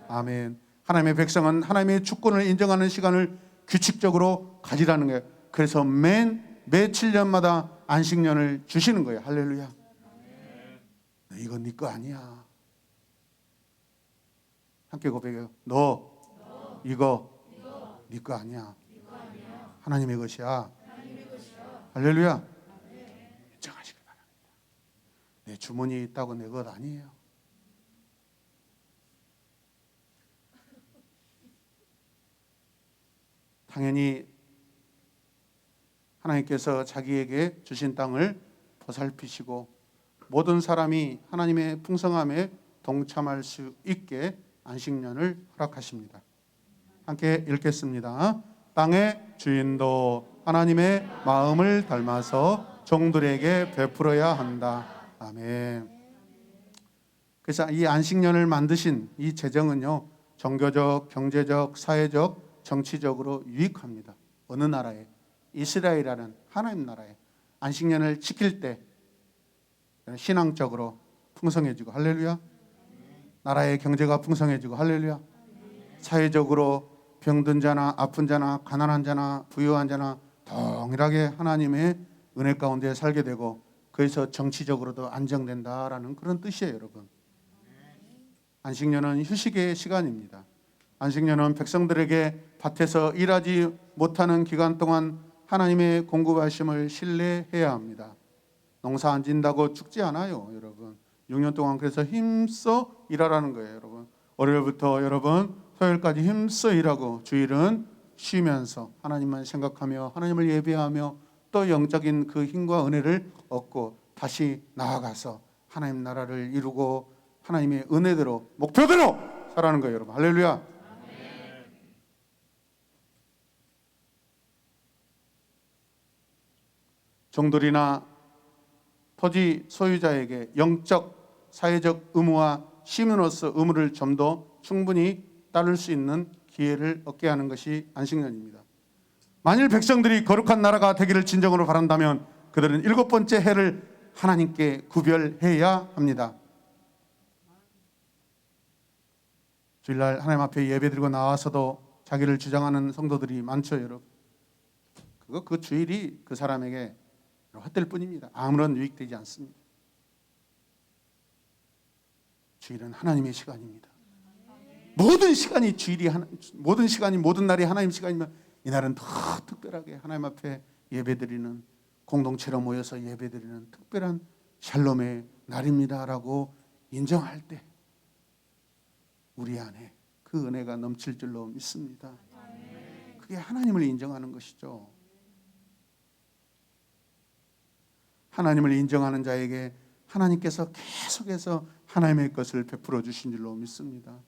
아멘. 하나님의 백성은 하나님의 주권을 인정하는 시간을 규칙적으로 가지라는 거예요. 그래서 매 7년마다 안식년을 주시는 거예요. 할렐루야. 이건 네 거 아니야. 함께 고백해요. 너 이거 네 거 아니야. 하나님의 것이야. 할렐루야. 인정하시길 바랍니다. 내 주머니에 있다고 내 것 아니에요. 당연히 하나님께서 자기에게 주신 땅을 보살피시고 모든 사람이 하나님의 풍성함에 동참할 수 있게 안식년을 허락하십니다. 함께 읽겠습니다. 땅의 주인도 하나님의 마음을 닮아서 종들에게 베풀어야 한다. 아멘. 그래서 이 안식년을 만드신 이 제정은요, 종교적, 경제적, 사회적, 정치적으로 유익합니다. 어느 나라에? 이스라엘이라는 하나님 나라에 안식년을 지킬 때 신앙적으로 풍성해지고, 할렐루야. 나라의 경제가 풍성해지고, 할렐루야. 사회적으로 병든 자나 아픈 자나 가난한 자나 부유한 자나 동일하게 하나님의 은혜 가운데 살게 되고, 그래서 정치적으로도 안정된다라는 그런 뜻이에요, 여러분. 안식년은 휴식의 시간입니다. 안식년은 백성들에게 밭에서 일하지 못하는 기간 동안 하나님의 공급하심을 신뢰해야 합니다. 농사 안 진다고 죽지 않아요, 여러분. 6년 동안 그래서 힘써 일하라는 거예요, 여러분. 월요일부터 여러분 토요일까지 힘써 일하고 주일은 쉬면서 하나님만 생각하며 하나님을 예배하며 또 영적인 그 힘과 은혜를 얻고 다시 나아가서 하나님 나라를 이루고 하나님의 은혜대로 목표대로 살아가는 거예요, 여러분. 할렐루야. 종들이나 토지 소유자에게 영적, 사회적 의무와 시민으로서 의무를 좀 더 충분히 따를 수 있는 기회를 얻게 하는 것이 안식년입니다. 만일 백성들이 거룩한 나라가 되기를 진정으로 바란다면 그들은 7번째 해를 하나님께 구별해야 합니다. 주일날 하나님 앞에 예배드리고 나와서도 자기를 주장하는 성도들이 많죠, 여러분. 그 주일이 그 사람에게 헛될 뿐입니다. 아무런 유익되지 않습니다. 주일은 하나님의 시간입니다. 모든 시간이 모든 시간이 모든 날이 하나님 시간이면 이날은 더 특별하게 하나님 앞에 예배드리는, 공동체로 모여서 예배드리는 특별한 샬롬의 날입니다라고 인정할 때 우리 안에 그 은혜가 넘칠 줄로 믿습니다. 그게 하나님을 인정하는 것이죠. 하나님을 인정하는 자에게 하나님께서 계속해서 하나님의 것을 베풀어 주신 줄로 믿습니다.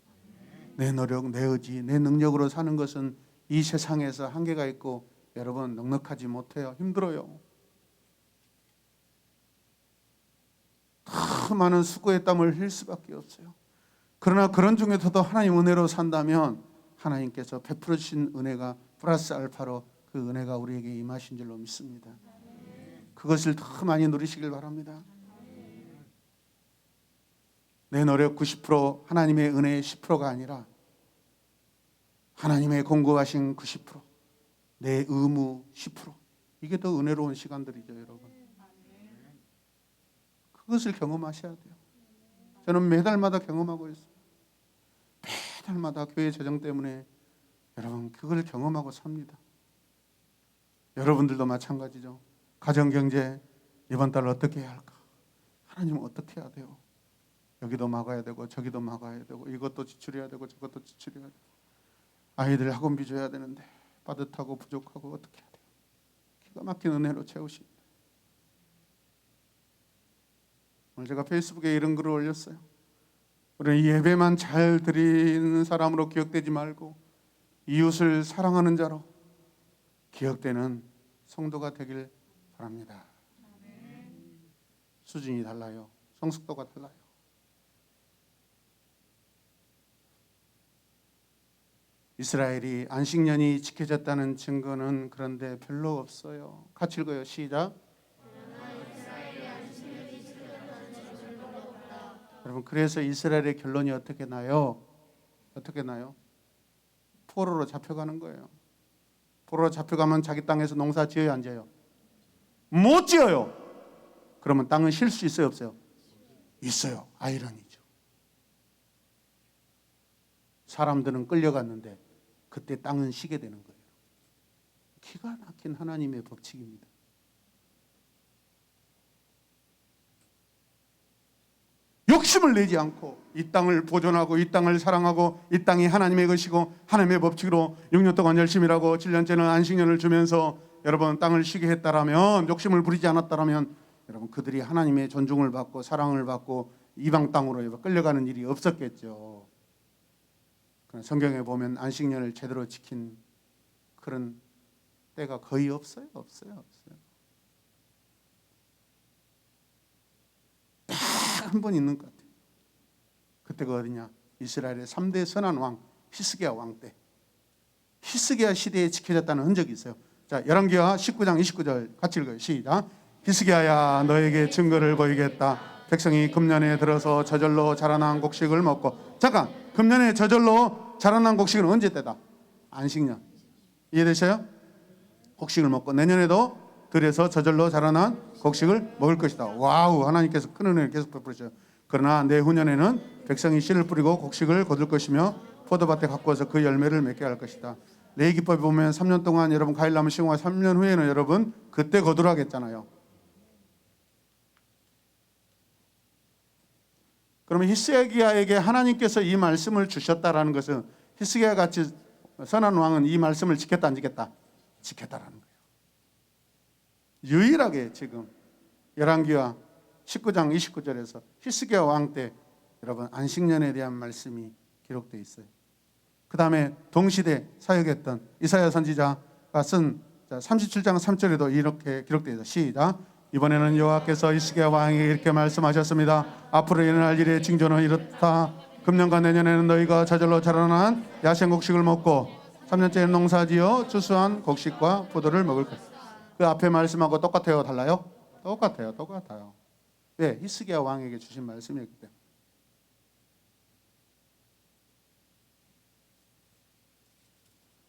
내 노력, 내 의지, 내 능력으로 사는 것은 이 세상에서 한계가 있고 여러분 넉넉하지 못해요. 힘들어요. 더 많은 수고의 땀을 흘릴 수밖에 없어요. 그러나 그런 중에서도 하나님 은혜로 산다면 하나님께서 베풀어 주신 은혜가 플러스 알파로 그 은혜가 우리에게 임하신 줄로 믿습니다. 그것을 더 많이 누리시길 바랍니다. 내 노력 90%, 하나님의 은혜 10%가 아니라 하나님의 공급하신 90%, 내 의무 10%. 이게 더 은혜로운 시간들이죠, 여러분. 그것을 경험하셔야 돼요. 저는 매달마다 경험하고 있어요. 매달마다 교회 재정 때문에 여러분 그걸 경험하고 삽니다. 여러분들도 마찬가지죠. 가정경제 이번 달 어떻게 해야 할까? 하나님은 어떻게 해야 돼요? 여기도 막아야 되고 저기도 막아야 되고 이것도 지출해야 되고 저것도 지출해야 되고 아이들 학원비 줘야 되는데 빠듯하고 부족하고 어떻게 해야 돼요? 기가 막힌 은혜로 채우십니다. 오늘 제가 페이스북에 이런 글을 올렸어요. 우리는 예배만 잘 드리는 사람으로 기억되지 말고 이웃을 사랑하는 자로 기억되는 성도가 되길 바랍니다. 수준이 달라요. 성숙도가 달라요. 이스라엘이 안식년이 지켜졌다는 증거는 그런데 별로 없어요. 같이 읽어요. 시작. 여러분 그래서 이스라엘의 결론이 어떻게 나요? 어떻게 나요? 포로로 잡혀가는 거예요. 포로로 잡혀가면 자기 땅에서 농사 지어야 안 지어요? 못 지어요. 그러면 땅은 쉴 수 있어요? 없어요? 있어요. 아이러니죠. 사람들은 끌려갔는데 그때 땅은 쉬게 되는 거예요. 기가 막힌 하나님의 법칙입니다. 욕심을 내지 않고 이 땅을 보존하고 이 땅을 사랑하고 이 땅이 하나님의 것이고 하나님의 법칙으로 6년 동안 열심히 일하고 7년째는 안식년을 주면서 여러분 땅을 쉬게 했다라면 욕심을 부리지 않았다라면 여러분 그들이 하나님의 존중을 받고 사랑을 받고 이방 땅으로 끌려가는 일이 없었겠죠. 그러나 성경에 보면 안식년을 제대로 지킨 그런 때가 거의 없어요. 없어요. 딱 한 번 있는 것 같아요. 그때가 어디냐? 이스라엘의 3대 선한 왕 히스기야 왕 때. 히스기야 시대에 지켜졌다는 흔적이 있어요. 자, 열왕기하 19장 29절 같이 읽어요. 시작. 히스기야야 너에게 증거를 보이겠다. 백성이 금년에 들어서 저절로 자라난 곡식을 먹고. 잠깐, 금년에 저절로 자라난 곡식은 언제 때다? 안식년. 이해되셔요? 곡식을 먹고 내년에도 들에서 저절로 자라난 곡식을 먹을 것이다. 와우, 하나님께서 큰 은혜를 계속 베풀으셔요. 그러나 내후년에는 백성이 씨를 뿌리고 곡식을 거둘 것이며 포도밭에 갖고 와서 그 열매를 맺게 할 것이다. 레위기법에 보면 3년 동안 여러분 과일나무 시공하 3년 후에는 여러분 그때 거두라 했잖아요. 그러면 히스기야에게 하나님께서 이 말씀을 주셨다라는 것은 히스기야 같이 선한 왕은 이 말씀을 지켰다 안 지켰다? 지켰다라는 거예요. 유일하게 지금 열왕기하 19장 29절에서 히스기야 왕 때 여러분 안식년에 대한 말씀이 기록되어 있어요. 그 다음에 동시대 사역했던 이사야 선지자가 쓴 37장 3절에도 이렇게 기록되어 있어요. 시작. 이번에는 여호와께서 히스기야 왕에게 이렇게 말씀하셨습니다. 앞으로 일어날 일의 징조는 이렇다. 금년과 내년에는 너희가 저절로 자라난 야생 곡식을 먹고 3년째 농사지어 추수한 곡식과 포도를 먹을 것이다. 그 앞에 말씀하고 똑같아요? 달라요? 똑같아요. 왜? 히스기야 왕에게 주신 말씀이었기 때문에.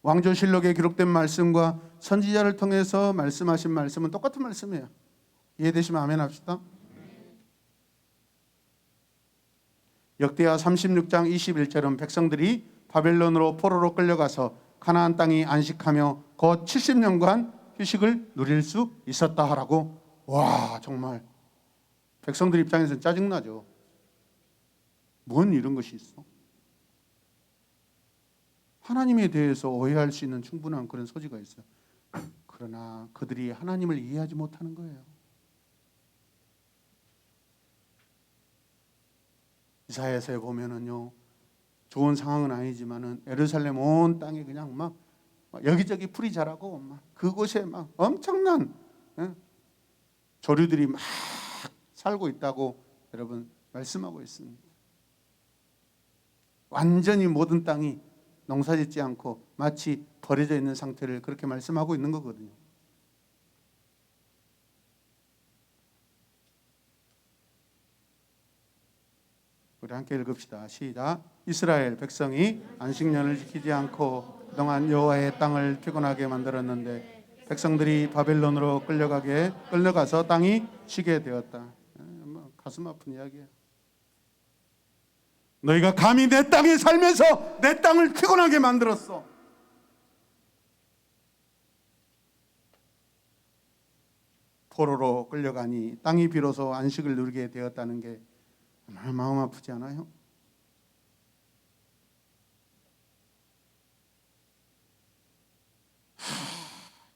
왕조실록에 기록된 말씀과 선지자를 통해서 말씀하신 말씀은 똑같은 말씀이에요. 이해되시면 아멘 합시다. 역대하 36장 21절은 백성들이 바벨론으로 포로로 끌려가서 가나안 땅이 안식하며 곧 70년간 휴식을 누릴 수 있었다 하라고. 와, 정말 백성들 입장에서는 짜증나죠. 뭔 이런 것이 있어? 하나님에 대해서 오해할 수 있는 충분한 그런 소지가 있어요. 그러나 그들이 하나님을 이해하지 못하는 거예요. 이사야서에 보면은요, 좋은 상황은 아니지만은 예루살렘 온 땅에 그냥 막 여기저기 풀이 자라고 막 그곳에 막 엄청난 조류들이 막 살고 있다고 여러분 말씀하고 있습니다. 완전히 모든 땅이 농사짓지 않고 마치 버려져 있는 상태를 그렇게 말씀하고 있는 거거든요. 우리 함께 읽읍시다. 시작. 이스라엘 백성이 안식년을 지키지 않고 그동안 여호와의 땅을 피곤하게 만들었는데 백성들이 바벨론으로 끌려가서 땅이 쉬게 되었다. 가슴 아픈 이야기예요. 너희가 감히 내 땅에 살면서 내 땅을 피곤하게 만들었어. 포로로 끌려가니 땅이 비로소 안식을 누리게 되었다는 게 정말 마음 아프지 않아요?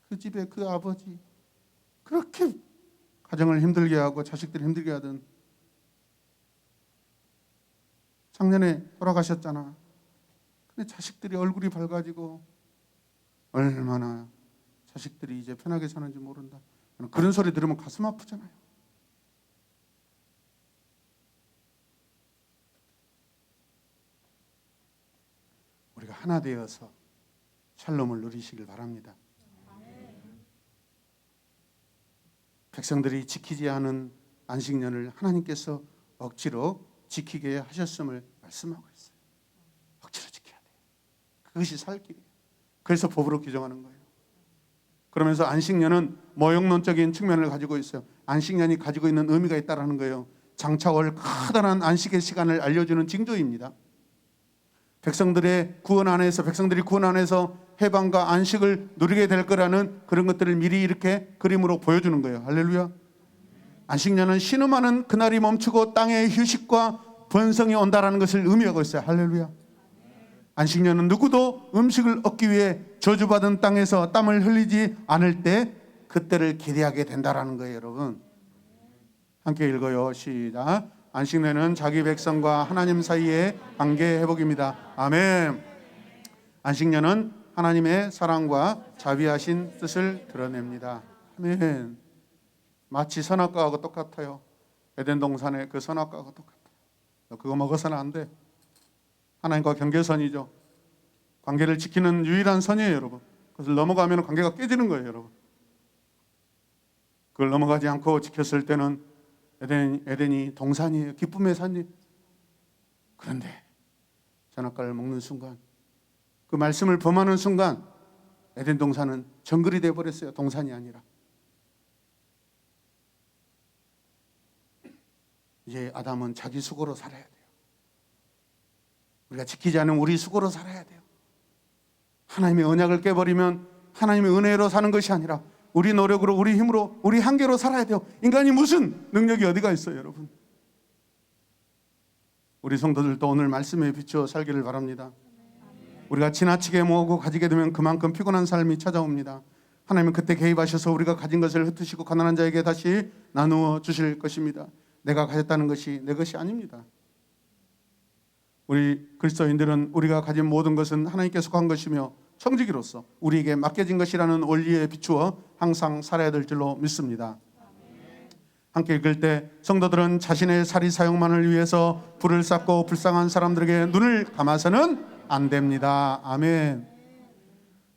그 집에 그 아버지 그렇게 가정을 힘들게 하고 자식들 힘들게 하던 작년에 돌아가셨잖아. 근데 자식들이 얼굴이 밝아지고 얼마나 자식들이 이제 편하게 사는지 모른다. 그런 소리 들으면 가슴 아프잖아요. 우리가 하나 되어서 샬롬을 누리시길 바랍니다. 백성들이 지키지 않은 안식년을 하나님께서 억지로 지키게 하셨음을 말씀하고 있어요. 억지로 지켜야 돼요. 그것이 살 길이에요. 그래서 법으로 규정하는 거예요. 그러면서 안식년은 모형론적인 측면을 가지고 있어요. 안식년이 가지고 있는 의미가 있다는 거예요. 장차올 커다란 안식의 시간을 알려주는 징조입니다. 백성들이 구원 안에서 해방과 안식을 누리게 될 거라는 그런 것들을 미리 이렇게 그림으로 보여주는 거예요. 할렐루야. 안식년은 신음하는 그날이 멈추고 땅의 휴식과 번성이 온다라는 것을 의미하고 있어요. 할렐루야. 안식년은 누구도 음식을 얻기 위해 저주받은 땅에서 땀을 흘리지 않을 때 그때를 기대하게 된다라는 거예요, 여러분. 함께 읽어요. 시작. 안식년은 자기 백성과 하나님 사이의 관계 회복입니다. 아멘. 안식년은 하나님의 사랑과 자비하신 뜻을 드러냅니다. 아멘. 마치 선악과하고 똑같아요. 에덴 동산의 그 선악과하고 똑같아요. 너 그거 먹어서는 안 돼. 하나님과 경계선이죠. 관계를 지키는 유일한 선이에요, 여러분. 그것을 넘어가면 관계가 깨지는 거예요, 여러분. 그걸 넘어가지 않고 지켰을 때는 에덴이 동산이에요. 기쁨의 산이. 그런데 선악과를 먹는 순간, 그 말씀을 범하는 순간 에덴 동산은 정글이 되어버렸어요. 동산이 아니라. 이제 아담은 자기 수고로 살아야 돼요. 우리가 지키지 않으면 우리 수고로 살아야 돼요. 하나님의 언약을 깨버리면 하나님의 은혜로 사는 것이 아니라 우리 노력으로, 우리 힘으로, 우리 한계로 살아야 돼요. 인간이 무슨 능력이 어디가 있어요, 여러분? 우리 성도들도 오늘 말씀에 비추어 살기를 바랍니다. 우리가 지나치게 모으고 가지게 되면 그만큼 피곤한 삶이 찾아옵니다. 하나님은 그때 개입하셔서 우리가 가진 것을 흩으시고 가난한 자에게 다시 나누어 주실 것입니다. 내가 가졌다는 것이 내 것이 아닙니다. 우리 그리스도인들은 우리가 가진 모든 것은 하나님께 속한 것이며 청지기로서 우리에게 맡겨진 것이라는 원리에 비추어 항상 살아야 될 줄로 믿습니다. 함께 읽을 때 성도들은 자신의 사리 사용만을 위해서 불을 쌓고 불쌍한 사람들에게 눈을 감아서는 안 됩니다. 아멘.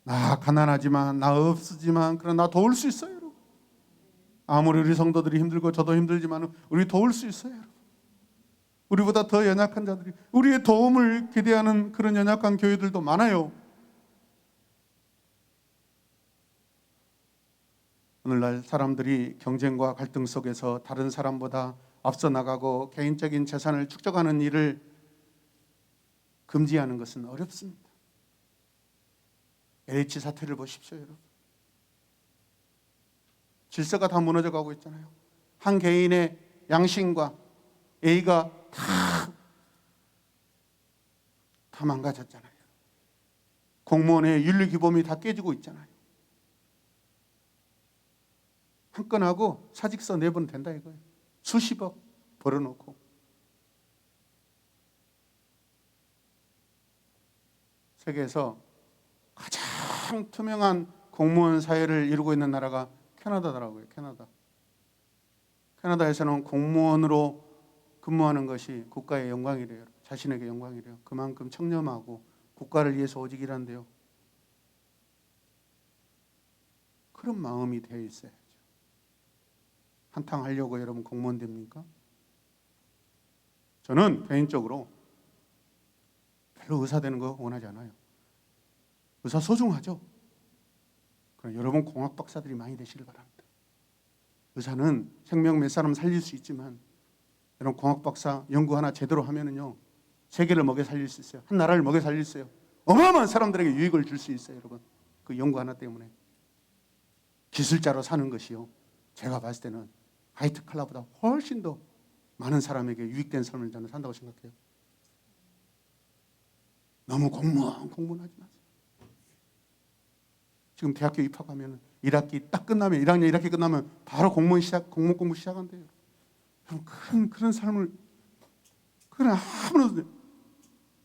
나 가난하지만, 나 없으지만, 그러나 나 도울 수 있어요, 여러분. 아무리 우리 성도들이 힘들고 저도 힘들지만 우리 도울 수 있어요, 여러분. 우리보다 더 연약한 자들이, 우리의 도움을 기대하는 그런 연약한 교회들도 많아요. 오늘날 사람들이 경쟁과 갈등 속에서 다른 사람보다 앞서 나가고 개인적인 재산을 축적하는 일을 금지하는 것은 어렵습니다. LH 사태를 보십시오, 여러분. 질서가 다 무너져 가고 있잖아요. 한 개인의 양심과 A가 다 망가졌잖아요. 공무원의 윤리규범이 다 깨지고 있잖아요. 한 건하고 사직서 내보면 된다 이거예요. 수십억 벌어놓고. 세계에서 가장 투명한 공무원 사회를 이루고 있는 나라가 캐나다더라고요. 캐나다에서는 공무원으로 근무하는 것이 국가의 영광이래요. 자신에게 영광이래요. 그만큼 청렴하고 국가를 위해서 오직 일한대요. 그런 마음이 되어 있어야죠. 한탕 하려고 여러분 공무원 됩니까? 저는 개인적으로 별로 의사 되는 거 원하지 않아요. 의사 소중하죠. 그럼 여러분 공학 박사들이 많이 되시길 바랍니다. 의사는 생명 몇 사람 살릴 수 있지만 여러분 공학 박사 연구 하나 제대로 하면은요 세계를 먹여 살릴 수 있어요. 한 나라를 먹여 살릴 수 있어요. 어마어마한 사람들에게 유익을 줄 수 있어요, 여러분. 그 연구 하나 때문에. 기술자로 사는 것이요, 제가 봤을 때는 화이트 칼라보다 훨씬 더 많은 사람에게 유익된 삶을 저는 산다고 생각해요. 너무 공무원하지 마세요. 지금 대학교 입학하면 1학기 딱 끝나면 1학년 1학기 끝나면 바로 공무원 공부 시작한대요. 그런 삶을, 그런 아무런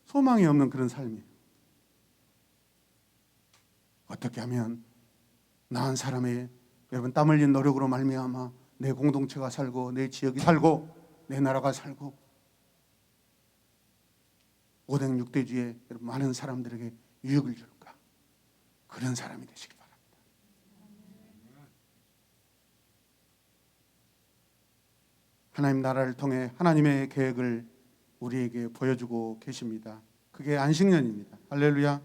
소망이 없는 그런 삶이에요. 어떻게 하면 나은 사람의 여러분 땀 흘린 노력으로 말미암아 내 공동체가 살고 내 지역이 살고 내 나라가 살고 5대 6대주에 많은 사람들에게 유익을 줄까? 그런 사람이 되시길 바랍니다. 하나님 나라를 통해 하나님의 계획을 우리에게 보여주고 계십니다. 그게 안식년입니다. 할렐루야.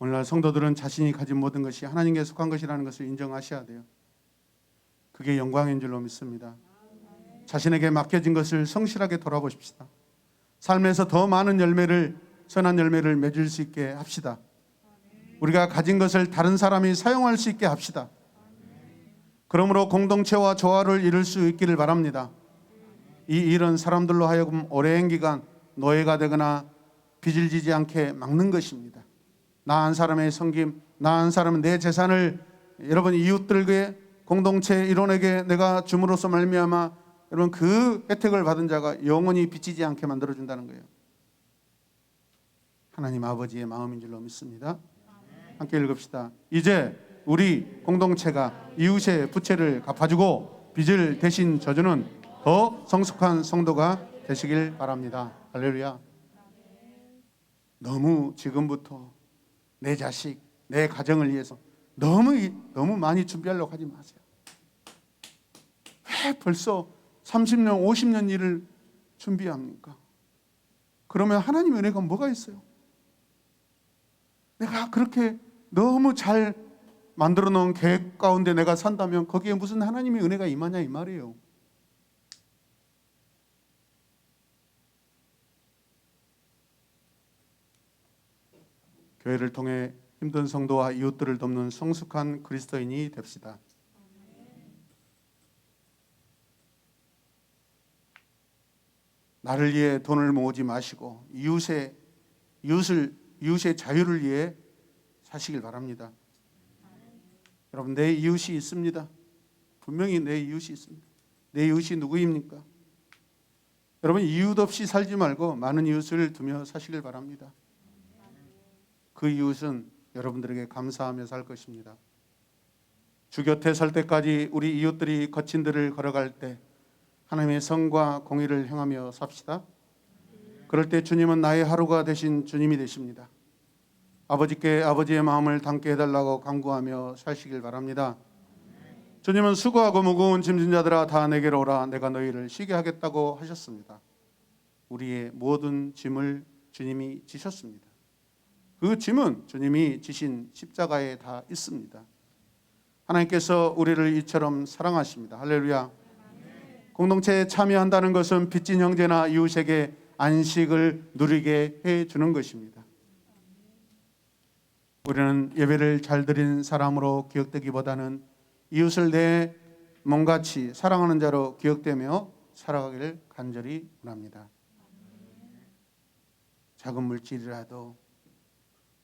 오늘날 성도들은 자신이 가진 모든 것이 하나님께 속한 것이라는 것을 인정하셔야 돼요. 그게 영광인 줄로 믿습니다. 자신에게 맡겨진 것을 성실하게 돌아보십시다. 삶에서 더 많은 열매를, 선한 열매를 맺을 수 있게 합시다. 우리가 가진 것을 다른 사람이 사용할 수 있게 합시다. 그러므로 공동체와 조화를 이룰 수 있기를 바랍니다. 이 일은 사람들로 하여금 오랜 기간 노예가 되거나 빚을 지지 않게 막는 것입니다. 나 한 사람의 섬김, 나 한 사람은 내 재산을 여러분 이웃들에게 공동체 일원에게 내가 줌으로써 말미암아 여러분 그 혜택을 받은 자가 영원히 비치지 않게 만들어준다는 거예요. 하나님 아버지의 마음인 줄로 믿습니다. 함께 읽읍시다. 이제 우리 공동체가 이웃의 부채를 갚아주고 빚을 대신 져주는 더 성숙한 성도가 되시길 바랍니다. 할렐루야. 너무 지금부터 내 자식, 내 가정을 위해서 너무 많이 준비하려고 하지 마세요. 왜 벌써 30년, 50년 일을 준비합니까? 그러면 하나님의 은혜가 뭐가 있어요? 내가 그렇게 너무 잘 만들어 놓은 계획 가운데 내가 산다면 거기에 무슨 하나님의 은혜가 임하냐 이 말이에요. 교회를 통해 힘든 성도와 이웃들을 돕는 성숙한 그리스도인이 됩시다. 나를 위해 돈을 모으지 마시고 이웃의 자유를 위해 사시길 바랍니다. 여러분, 내 이웃이 있습니다. 분명히 내 이웃이 있습니다. 내 이웃이 누구입니까? 여러분, 이웃 없이 살지 말고 많은 이웃을 두며 사시길 바랍니다. 그 이웃은 여러분들에게 감사하며 살 것입니다. 주 곁에 설 때까지 우리 이웃들이 거친 들을 걸어갈 때 하나님의 성과 공의를 행하며 삽시다. 그럴 때 주님은 나의 하루가 되신 주님이 되십니다. 아버지께 아버지의 마음을 담게 해달라고 간구하며 사시길 바랍니다. 주님은 수고하고 무거운 짐진 자들아 다 내게로 오라 내가 너희를 쉬게 하겠다고 하셨습니다. 우리의 모든 짐을 주님이 지셨습니다. 그 짐은 주님이 지신 십자가에 다 있습니다. 하나님께서 우리를 이처럼 사랑하십니다. 할렐루야. 공동체에 참여한다는 것은 빚진 형제나 이웃에게 안식을 누리게 해주는 것입니다. 우리는 예배를 잘 드린 사람으로 기억되기보다는 이웃을 내 몸같이 사랑하는 자로 기억되며 살아가기를 간절히 원합니다. 작은 물질이라도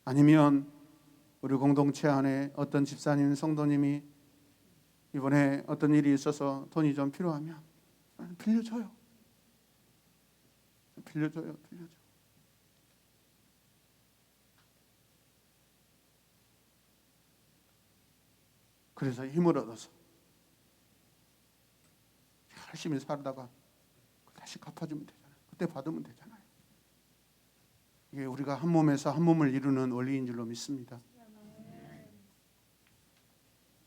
아니면 우리 공동체 안에 어떤 집사님, 성도님이 이번에 어떤 일이 있어서 돈이 좀 필요하면 빌려줘요. 빌려줘. 그래서 힘을 얻어서 열심히 살다가 다시 갚아주면 되잖아요. 그때 받으면 되잖아요. 이게 우리가 한 몸에서 한 몸을 이루는 원리인 줄로 믿습니다.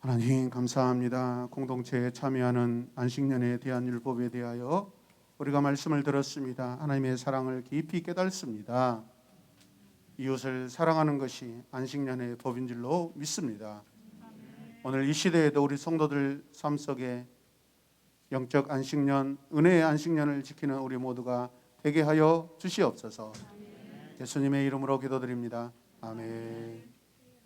하나님 감사합니다. 공동체에 참여하는 안식년에 대한 율법에 대하여 우리가 말씀을 들었습니다. 하나님의 사랑을 깊이 깨달습니다. 이웃을 사랑하는 것이 안식년의 법인 줄로 믿습니다. 오늘 이 시대에도 우리 성도들 삶 속에 영적 안식년, 은혜의 안식년을 지키는 우리 모두가 되게 하여 주시옵소서. 예수님의 이름으로 기도드립니다. 아멘.